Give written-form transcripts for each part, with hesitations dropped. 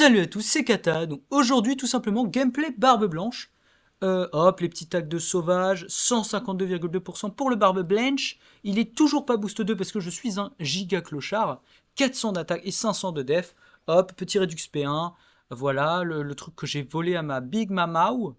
Salut à tous, c'est Kata. Donc aujourd'hui, tout simplement, gameplay Barbe Blanche. Hop, les petits tags de sauvage, 152,2% pour le Barbe Blanche. Il est toujours pas boost 2 parce que je suis un giga clochard. 400 d'attaque et 500 de def. Hop, petit Redux P1. Voilà, le truc que j'ai volé à ma Big Mamau.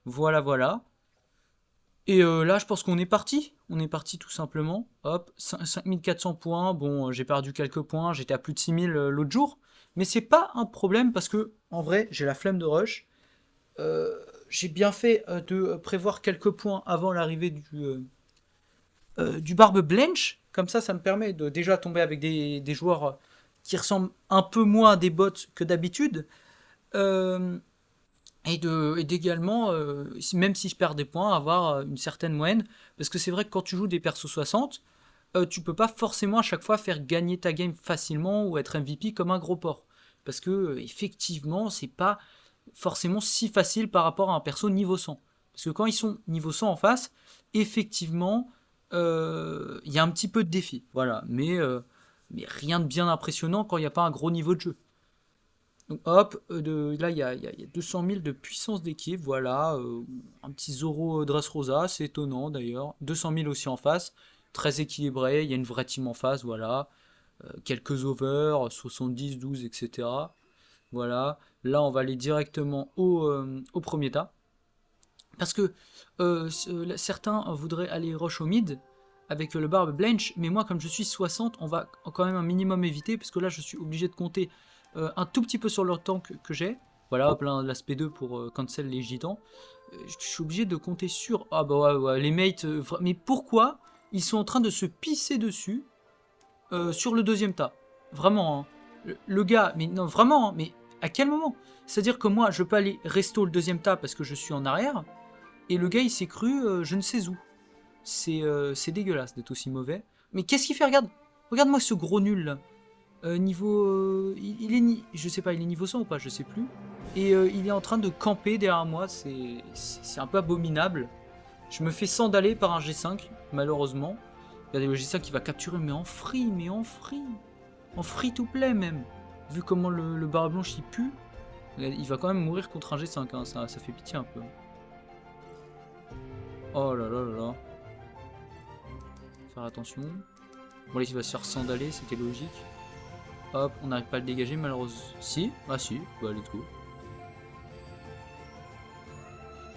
Voilà, voilà. Et là, je pense qu'on est parti. On est parti tout simplement. Hop, 5400 points. Bon, j'ai perdu quelques points. J'étais à plus de 6000 l'autre jour. Mais c'est pas un problème parce que, en vrai, j'ai la flemme de rush. J'ai bien fait de prévoir quelques points avant l'arrivée du Barbe Blanche. Comme ça me permet de déjà tomber avec des joueurs qui ressemblent un peu moins à des bots que d'habitude. Euh, et d'également, même si je perds des points, avoir une certaine moyenne. Parce que c'est vrai que quand tu joues des persos 60, tu peux pas forcément à chaque fois faire gagner ta game facilement ou être MVP comme un gros porc. Parce que effectivement, c'est pas forcément si facile par rapport à un perso niveau 100. Parce que quand ils sont niveau 100 en face, effectivement, il y a un petit peu de défi. Voilà, mais rien de bien impressionnant quand il n'y a pas un gros niveau de jeu. Donc hop, là il y a 200 000 de puissance d'équipe, voilà, un petit Zoro Dressrosa, c'est étonnant d'ailleurs, 200 000 aussi en face, très équilibré, il y a une vraie team en face, voilà, quelques overs, 70, 12, etc. Voilà, là on va aller directement au premier tas, parce que certains voudraient aller rush au mid avec le Barbe Blanche, mais moi comme je suis 60, on va quand même un minimum éviter, parce que là je suis obligé de compter un tout petit peu sur le temps que j'ai. Voilà, hop, là, l'aspect 2 pour cancel les gitans. Je suis obligé de compter sur... Ah bah ouais, ouais les mates... mais pourquoi ils sont en train de se pisser dessus sur le deuxième tas? Vraiment, hein. Le gars, mais non, vraiment, hein, mais à quel moment? C'est-à-dire que moi, je peux aller resto le deuxième tas parce que je suis en arrière, et le gars, il s'est cru je ne sais où. C'est dégueulasse d'être aussi mauvais. Mais qu'est-ce qu'il fait? Regarde-moi ce gros nul là. Niveau. Il est. Je sais pas, il est niveau 100 ou pas, je sais plus. Et il est en train de camper derrière moi, c'est un peu abominable. Je me fais sandaler par un G5, malheureusement. Regardez le G5 qui va capturer, mais en free, mais en free. En free to play même. Vu comment le barre blanche il pue, il va quand même mourir contre un G5, hein, ça fait pitié un peu. Oh là là là là. Faire attention. Bon là il va se faire sandaler, c'était logique. Hop, on n'arrive pas à le dégager malheureusement. Si, ah si, bah let's go.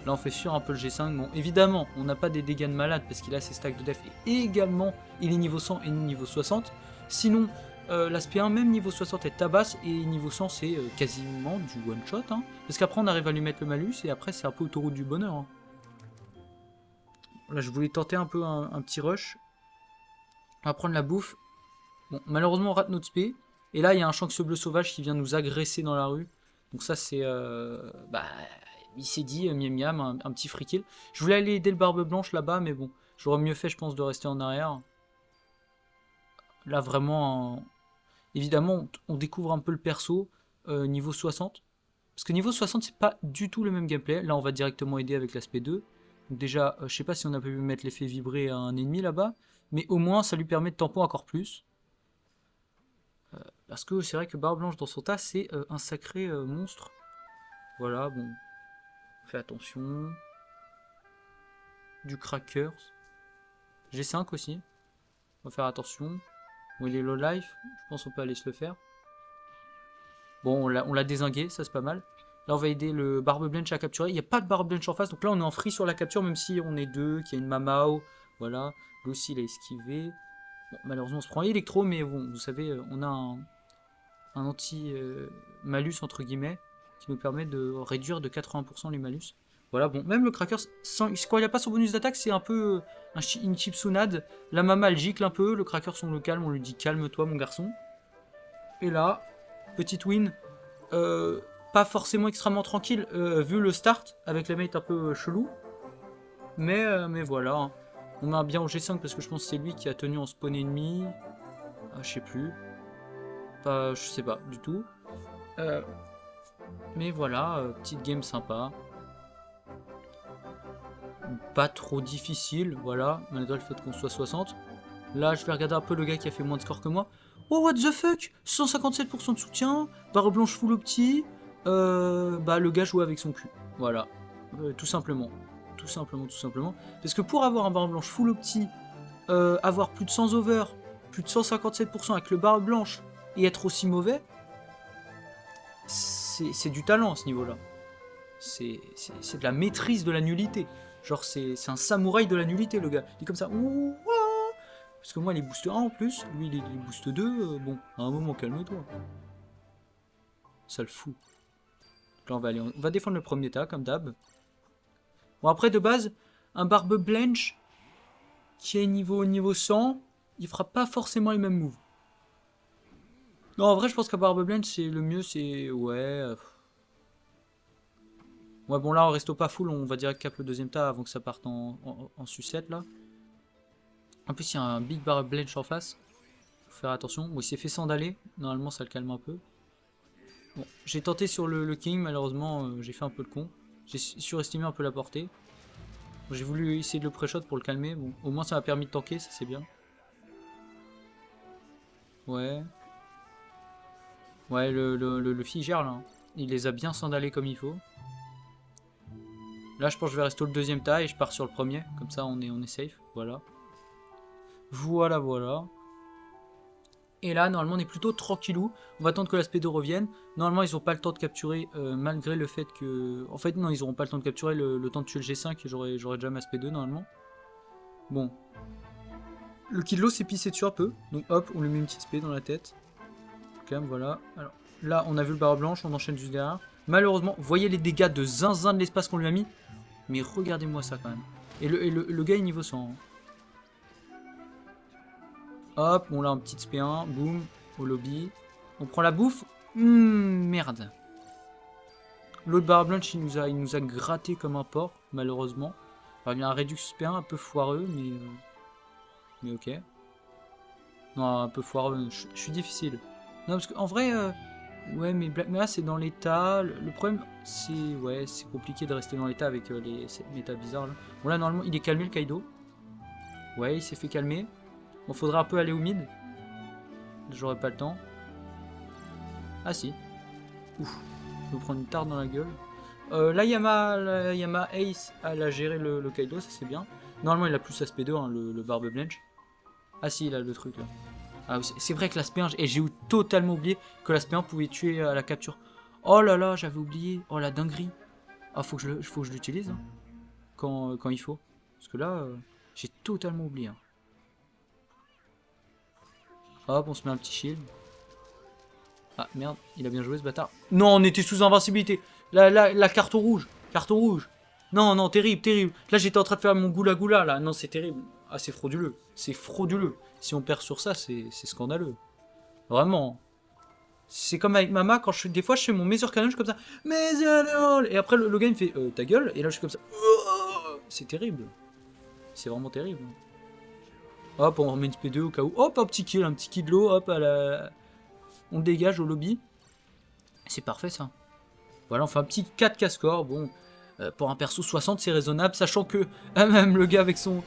Là on fait fuir un peu le G5. Bon évidemment on n'a pas des dégâts de malade parce qu'il a ses stacks de def et également il est niveau 100 et niveau 60. Sinon l'aspect 1 même niveau 60 est tabasse et niveau 100 c'est quasiment du one shot. Hein. Parce qu'après on arrive à lui mettre le malus et après c'est un peu autoroute du bonheur. Hein. Là je voulais tenter un peu un petit rush. On va prendre la bouffe. Bon malheureusement on rate notre spé. Et là il y a un Shanks bleu sauvage qui vient nous agresser dans la rue. Donc ça c'est... bah il s'est dit miam miam, un petit free kill. Je voulais aller aider le barbe blanche là-bas, mais bon, j'aurais mieux fait, je pense, de rester en arrière. Là, vraiment, évidemment, on découvre un peu le perso niveau 60. Parce que niveau 60, c'est pas du tout le même gameplay. Là, on va directement aider avec l'aspect 2. Donc déjà, je sais pas si on a pu mettre l'effet vibrer à un ennemi là-bas, mais au moins, ça lui permet de tampon encore plus. Parce que c'est vrai que barbe blanche dans son tas, c'est un sacré monstre. Voilà, bon. Fais attention. Du crackers. G5 aussi. On va faire attention. Bon, il est low life. Je pense qu'on peut aller se le faire. Bon, on l'a dézingué. Ça, c'est pas mal. Là, on va aider le Barbe Blanche à capturer. Il n'y a pas de Barbe Blanche en face. Donc là, on est en free sur la capture, même si on est deux, qu'il y a une Mamao. Voilà. Lui aussi, il a esquivé. Bon, malheureusement, on se prend l'électro, mais bon, vous savez, on a un anti-malus, entre guillemets, qui nous permet de réduire de 80% les malus. Voilà, bon, même le Cracker, quand il n'a pas son bonus d'attaque, c'est un peu une chipsonade. La Mama, elle gicle un peu, le Cracker, on le calme, on lui dit calme-toi, mon garçon. Et là, petite win, pas forcément extrêmement tranquille, vu le start, avec la mate un peu chelou. Mais voilà, hein. On met bien au G5 parce que je pense que c'est lui qui a tenu en spawn ennemi. Ah, je sais plus. Pas, je sais pas du tout. Mais voilà, petite game sympa. Pas trop difficile, voilà, malgré le fait qu'on soit 60. Là, je vais regarder un peu le gars qui a fait moins de score que moi. Oh, what the fuck, 157% de soutien, barre blanche full opti, bah le gars jouait avec son cul. Voilà, tout simplement. Tout simplement. Parce que pour avoir un barre blanche full opti, avoir plus de 100 over, plus de 157% avec le barre blanche et être aussi mauvais, c'est du talent à ce niveau-là. C'est de la maîtrise de la nullité. Genre, c'est un samouraï de la nullité, le gars. Il est comme ça. Ouh, ouah. Parce que moi, il est boost 1 en plus. Lui, il est boost 2. Bon, à un moment, calme-toi. Ça le fout. Donc là, on va défendre le premier tas, comme d'hab. Bon, après, de base, un Barbe Blanche qui est niveau 100, il fera pas forcément les mêmes moves. Non, en vrai, je pense qu'un Barbe Blanche, c'est le mieux, c'est... Ouais... Ouais, bon, là, on reste pas full, on va direct cap le deuxième tas avant que ça parte en sucette, là. En plus, il y a un Big Barbe Blanche en face. Faut faire attention. Bon, il s'est fait sandaler. Normalement, ça le calme un peu. Bon, j'ai tenté sur le King, malheureusement, j'ai fait un peu le con. J'ai surestimé un peu la portée. Bon, j'ai voulu essayer de le pré-shot pour le calmer. Bon, au moins, ça m'a permis de tanker, ça c'est bien. Ouais. Ouais, le figère, là. Il les a bien sandalés comme il faut. Là, je pense que je vais rester au deuxième tas et je pars sur le premier. Comme ça, on est safe. Voilà. Voilà. Et là, normalement, on est plutôt tranquillou. On va attendre que l'aspect 2 revienne. Normalement, ils n'ont pas le temps de capturer, malgré le fait que... En fait, non, ils n'auront pas le temps de capturer le temps de tuer le G5 et j'aurai déjà ma SP2, normalement. Bon. Le Kidlo s'est pissé dessus un peu. Donc, hop, on lui met une petite SP dans la tête. Calme, voilà. Alors, là, on a vu le barre blanche, on enchaîne juste derrière. Malheureusement, vous voyez les dégâts de zinzin de l'espace qu'on lui a mis. Mais regardez-moi ça, quand même. Et le gars est niveau 100. Hein. Hop, on l'a en petite SP1, boum, au lobby. On prend la bouffe. Merde. L'autre barre blanche, il nous a gratté comme un porc, malheureusement. Alors, il y a un Redux SP1 un peu foireux, mais ok. Non, un peu foireux, je suis difficile. Non, parce qu'en vrai, ouais, mais là, c'est dans l'état. Le problème, c'est ouais, c'est compliqué de rester dans l'état avec cette méta bizarre là. Bon, là, normalement, il est calmé le Kaido. Ouais, il s'est fait calmer. Bon, faudra un peu aller au mid. J'aurai pas le temps. Ah si. Ouf. Je me prends une tarte dans la gueule. Là, il y a ma Ace à la gérer le Kaido, ça c'est bien. Normalement, il a plus aspect 2, hein, le Barbe Blanche. Ah si, il a le truc là. Ah, c'est vrai que l'aspect 1, et j'ai totalement oublié que l'aspect 1 pouvait tuer à la capture. Oh là là, j'avais oublié. Oh la dinguerie. Ah, faut que je l'utilise hein, quand il faut. Parce que là, j'ai totalement oublié. Hein. Hop, on se met un petit shield. Ah merde, il a bien joué ce bâtard. Non, on était sous invincibilité. La carte rouge. Carton rouge. Non, terrible. Là, j'étais en train de faire mon goula là. Non, c'est terrible. Ah, c'est frauduleux. C'est frauduleux. Si on perd sur ça, c'est scandaleux. Vraiment. C'est comme avec Mama, quand des fois, je fais mon Major Cannon, je suis comme ça. Major. Et après, le gars, il me fait ta gueule. Et là, je suis comme ça. C'est terrible. C'est vraiment terrible. Hop, on remet une SP2 au cas où. Hop, un petit kill de l'eau. Hop, on dégage au lobby. C'est parfait, ça. Voilà, on fait un petit 4K score. Bon, pour un perso 60, c'est raisonnable. Sachant que même le gars avec son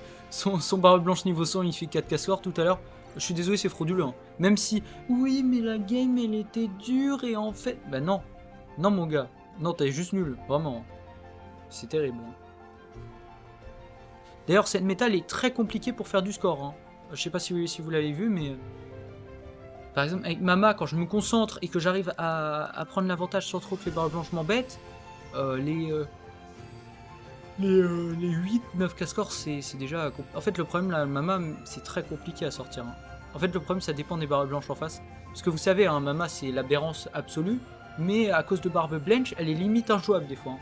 barre blanche niveau 100, il fait 4K score tout à l'heure. Je suis désolé, c'est frauduleux. Hein. Même si, oui, mais la game, elle était dure et en fait... Bah non. Non, mon gars. Non, t'es juste nul. Vraiment. C'est terrible. D'ailleurs, cette méta, elle est très compliquée pour faire du score. Hein. Je sais pas si vous l'avez vu, mais... Par exemple, avec Mama, quand je me concentre et que j'arrive à prendre l'avantage sans trop que les barres blanches m'embêtent, les 8-9 cascores, c'est déjà... En fait, le problème, là, Mama, c'est très compliqué à sortir. Hein. En fait, le problème, ça dépend des barres blanches en face. Parce que vous savez, hein, Mama, c'est l'aberrance absolue, mais à cause de barbe blanche, elle est limite injouable des fois. Hein.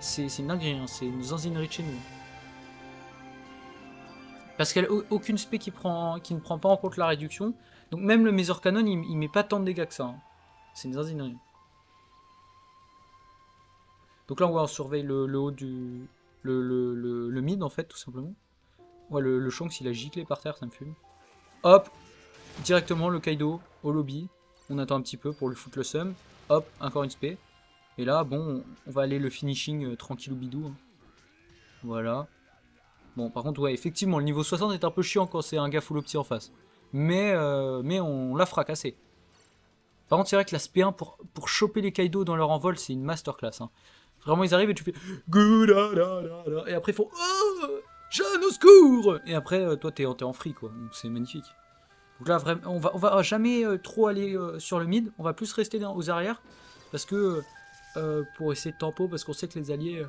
C'est une dinguerie, hein. C'est une zanzinerie de chez nous. Parce qu'elle a aucune spé qui ne prend pas en compte la réduction. Donc même le Major Cannon, il met pas tant de dégâts que ça. Hein. C'est une zinzinerie. Donc là, on surveille le haut du... Le mid, en fait, tout simplement. Ouais, le Shanks, il a giclé par terre, ça me fume. Hop, directement le Kaido au lobby. On attend un petit peu pour lui foutre le seum. Hop, encore une spé. Et là, bon, on va aller le finishing tranquillou bidou. Hein. Voilà. Bon, par contre, ouais, effectivement, le niveau 60 est un peu chiant quand c'est un gars full opti en face. mais on l'a fracassé. Par contre, c'est vrai que la SP1 pour choper les Kaido dans leur envol, c'est une masterclass. Hein. Vraiment, ils arrivent et tu fais et après ils font oh, Jeanne au secours. Et après, toi, t'es en free, quoi. Donc c'est magnifique. Donc là, vraiment, on va jamais trop aller sur le mid. On va plus rester aux arrières. Parce que, pour essayer de tempo, parce qu'on sait que les alliés,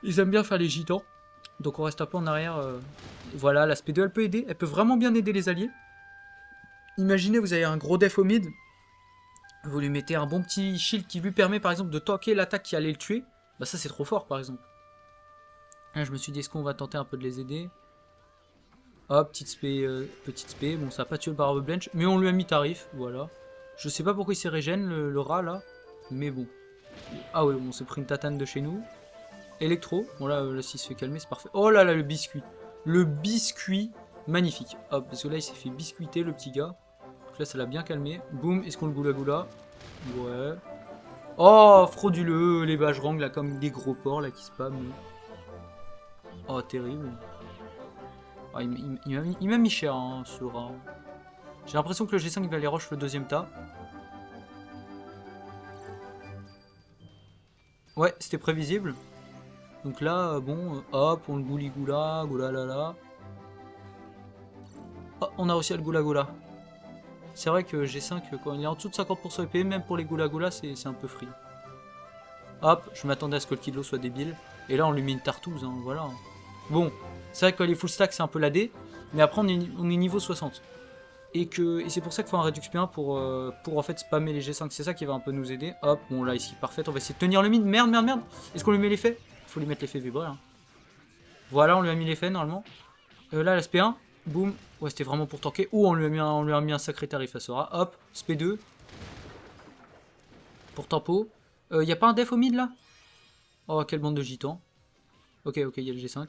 ils aiment bien faire les gitans. Donc on reste un peu en arrière. Voilà, la SP2, elle peut aider. Elle peut vraiment bien aider les alliés. Imaginez, vous avez un gros def au mid. Vous lui mettez un bon petit shield qui lui permet, par exemple, de tanker l'attaque qui allait le tuer. Bah ça, c'est trop fort, par exemple. Là, je me suis dit, est-ce qu'on va tenter un peu de les aider? Hop, petite spé. Bon, ça n'a pas tué le Barbe Blanche, mais on lui a mis tarif, voilà. Je sais pas pourquoi il s'est régène, le rat, là. Mais bon. Ah ouais, on s'est pris une tatane de chez nous. Électro. Bon, là s'il se fait calmer, c'est parfait. Oh là là, le biscuit. Le biscuit, magnifique. Hop, parce que là, il s'est fait biscuiter, le petit gars. Donc là, ça l'a bien calmé. Boum, est-ce qu'on le goula? Ouais. Oh, frauduleux, les Bajrang, là, comme des gros porcs, là, qui spamment. Oh, terrible. Oh, il m'a mis cher, hein, ce rat. J'ai l'impression que le G5 il va aller rush le deuxième tas. Ouais, c'était prévisible. Donc là, bon, hop, on le gouli-goula, goula-la-la. Oh, on a réussi à le goula-goula. C'est vrai que G5, quand il est en dessous de 50% EP, même pour les goula-goula, c'est un peu free. Hop, je m'attendais à ce que le kilo soit débile. Et là, on lui met une tartouze, hein, voilà. Bon, c'est vrai que les full stack, c'est un peu la D. Mais après, on est niveau 60. Et c'est pour ça qu'il faut un Redux P1 pour en fait spammer les G5. C'est ça qui va un peu nous aider. Hop, bon là, ici, parfait. On va essayer de tenir le mid. Merde. Est-ce qu'on lui met l'effet? Il faut lui mettre l'effet vibrer. Hein. Voilà, on lui a mis l'effet normalement. Là, la SP1. Boum. Ouais, c'était vraiment pour tanker. Ou on lui a mis un sacré tarif à Sora. Hop, SP2. Pour tempo. Y a pas un def au mid là? Oh, quelle bande de gitans. Ok, il y a le G5.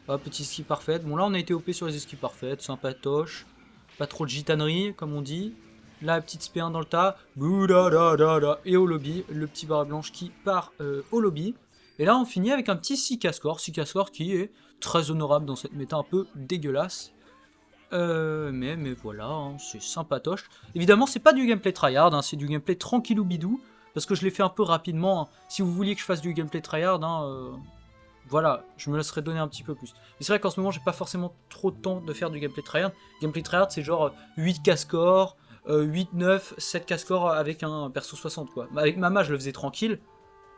Hop, petit ski parfait. Bon, là, on a été OP sur les skis parfaites. Sympatoche. Pas trop de gitanerie, comme on dit. La petite SP1 dans le tas. Et au lobby, le petit barre blanche qui part au lobby. Et là, on finit avec un petit 6K score. 6K score qui est très honorable dans cette méta un peu dégueulasse. Mais voilà, hein, c'est sympatoche. Évidemment, c'est pas du gameplay tryhard, hein, c'est du gameplay tranquillou bidou. Parce que je l'ai fait un peu rapidement. Hein. Si vous vouliez que je fasse du gameplay tryhard, hein, voilà, je me laisserai donner un petit peu plus. Mais c'est vrai qu'en ce moment, j'ai pas forcément trop de temps de faire du gameplay tryhard. Gameplay tryhard, c'est genre 8K score, 8, 9, 7K score avec un perso 60, quoi. Avec Mama, je le faisais tranquille.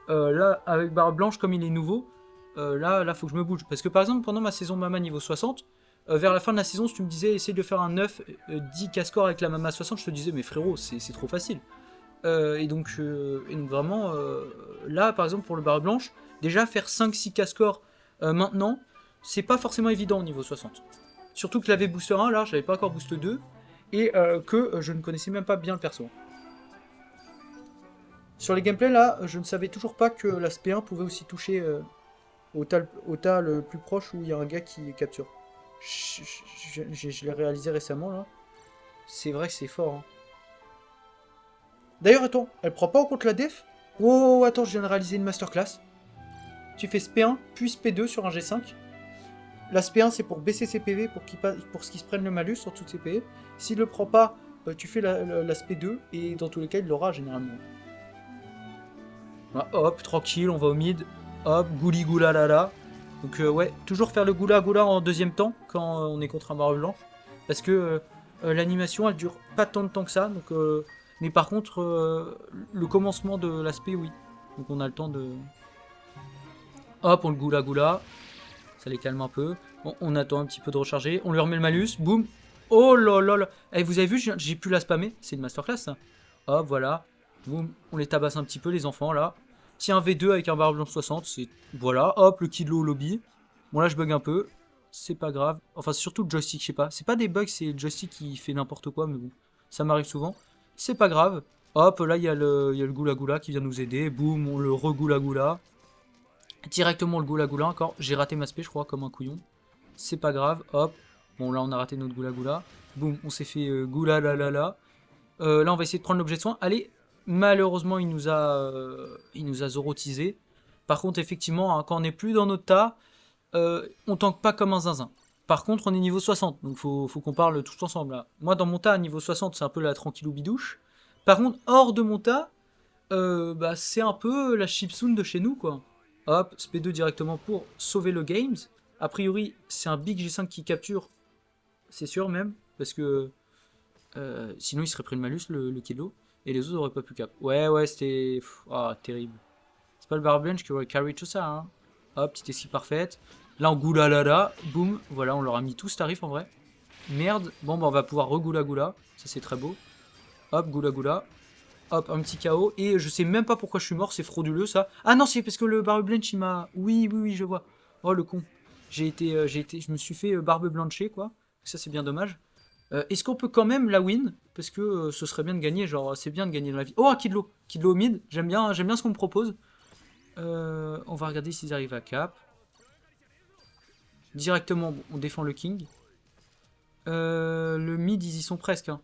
Là, avec Barbe Blanche, comme il est nouveau, là, faut que je me bouge. Parce que par exemple, pendant ma saison Mama niveau 60, vers la fin de la saison, si tu me disais, essaye de faire un 9, 10K score avec la Mama 60, je te disais, mais frérot, c'est trop facile. Et donc vraiment, là, par exemple, pour le Barbe Blanche, déjà faire 5-6K score maintenant, c'est pas forcément évident au niveau 60. Surtout que j'avais booster 1, là, j'avais pas encore booster 2, et que je ne connaissais même pas bien le perso. Sur les gameplays, là, je ne savais toujours pas que la SP1 pouvait aussi toucher au tas le plus proche où il y a un gars qui capture. Je l'ai réalisé récemment, là. C'est vrai que c'est fort, hein. D'ailleurs, attends, elle prend pas en compte la def? Oh, attends, je viens de réaliser une masterclass. Tu fais SP1 puis SP2 sur un G5. La SP1 c'est pour baisser ses PV pour qu'il se prenne le malus sur toutes ses PV. S'il le prend pas, tu fais la SP2 et dans tous les cas il l'aura généralement. Voilà, hop, tranquille, on va au mid. Hop, gouli goula la la. Donc ouais, toujours faire le goula goula en deuxième temps quand on est contre un barbe blanc. Parce que l'animation elle dure pas tant de temps que ça. Donc, mais par contre, le commencement de l'aspect, oui. Donc on a le temps de... Hop, on le goula goula. Ça les calme un peu. Bon, on attend un petit peu de recharger. On lui remet le malus. Boum. Oh là là là. Eh, vous avez vu, j'ai pu la spammer. C'est une masterclass, ça. Hop, voilà. Boum. On les tabasse un petit peu, les enfants, là. Tiens, V2 avec un barbe blanche 60. C'est... Voilà. Hop, le kilo au lobby. Bon, là, je bug un peu. C'est pas grave. Enfin, c'est surtout le joystick, je sais pas. C'est pas des bugs, c'est le joystick qui fait n'importe quoi, mais bon. Ça m'arrive souvent. C'est pas grave. Hop, là, il y a le goula goula qui vient nous aider. Boum, on le re-goula goula. Directement le goula goula encore. J'ai raté ma spé, je crois, comme un couillon. C'est pas grave. Hop. Bon, là, on a raté notre goula goula. Boum, on s'est fait goula la la la. Là, on va essayer de prendre l'objet de soin. Allez, malheureusement, il nous a zorotisé. Par contre, effectivement, hein, quand on n'est plus dans notre tas, on tank pas comme un zinzin. Par contre, on est niveau 60, donc faut qu'on parle tous ensemble là. Moi, dans mon tas, niveau 60, c'est un peu la tranquillou bidouche. Par contre, hors de mon tas, bah, c'est un peu la chipsoon de chez nous, quoi. Hop, SP2 directement pour sauver le games. A priori, c'est un Big G5 qui capture, c'est sûr même, parce que sinon il serait pris le malus, le kilo, et les autres auraient pas pu cap. Ouais, c'était... Ah, terrible. C'est pas le Barblench qui aurait carry tout ça, hein. Hop, petite esquive parfaite. Là, on goulalala, boum, voilà, on leur a mis tout ce tarif en vrai. Merde, bon, bah on va pouvoir regoula-goula, ça c'est très beau. Hop, goula-goula. Hop, un petit KO. Et je sais même pas pourquoi je suis mort, c'est frauduleux ça. Ah non, c'est parce que le Barbe Blanche il m'a. Oui, je vois. Oh le con. Je me suis fait Barbe Blancher quoi. Ça c'est bien dommage. Est-ce qu'on peut quand même la win? Parce que ce serait bien de gagner, genre c'est bien de gagner dans la vie. Oh, un Kidlo. Kidlo au mid, j'aime bien ce qu'on me propose. On va regarder s'ils arrivent à cap. Directement, bon, on défend le king. Le mid, ils y sont presque. Hein.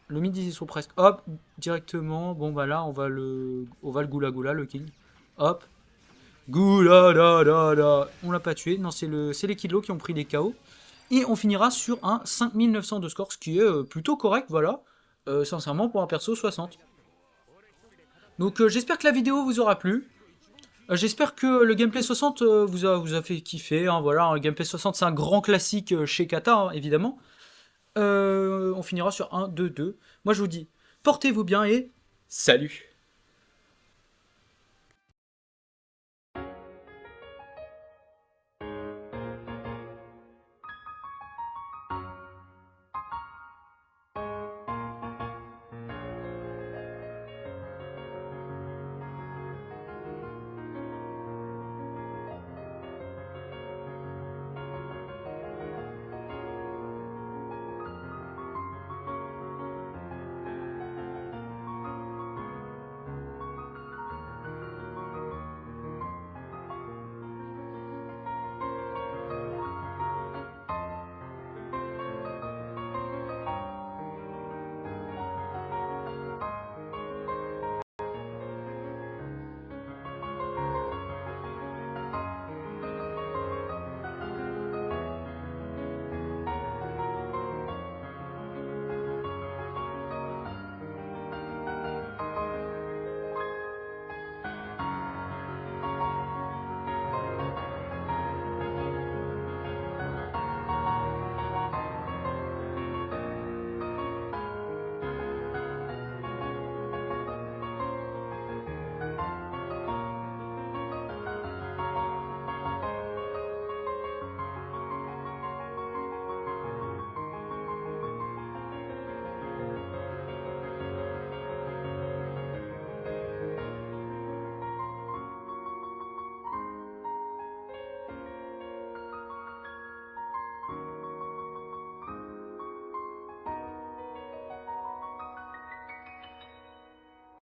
Le mid, ils y sont presque. Hop, directement. Bon, bah là, on va le goula goula, le king. Hop. Goula da da da. On l'a pas tué. Non, c'est les Kidlos qui ont pris les KO. Et on finira sur un 5900 de score, ce qui est plutôt correct, voilà. Sincèrement, pour un perso 60. Donc, j'espère que la vidéo vous aura plu. J'espère que le gameplay 60 vous a fait kiffer. Hein, voilà, un gameplay 60, c'est un grand classique chez Kata, hein, évidemment. On finira sur un 2-2. Moi, je vous dis, portez-vous bien et salut!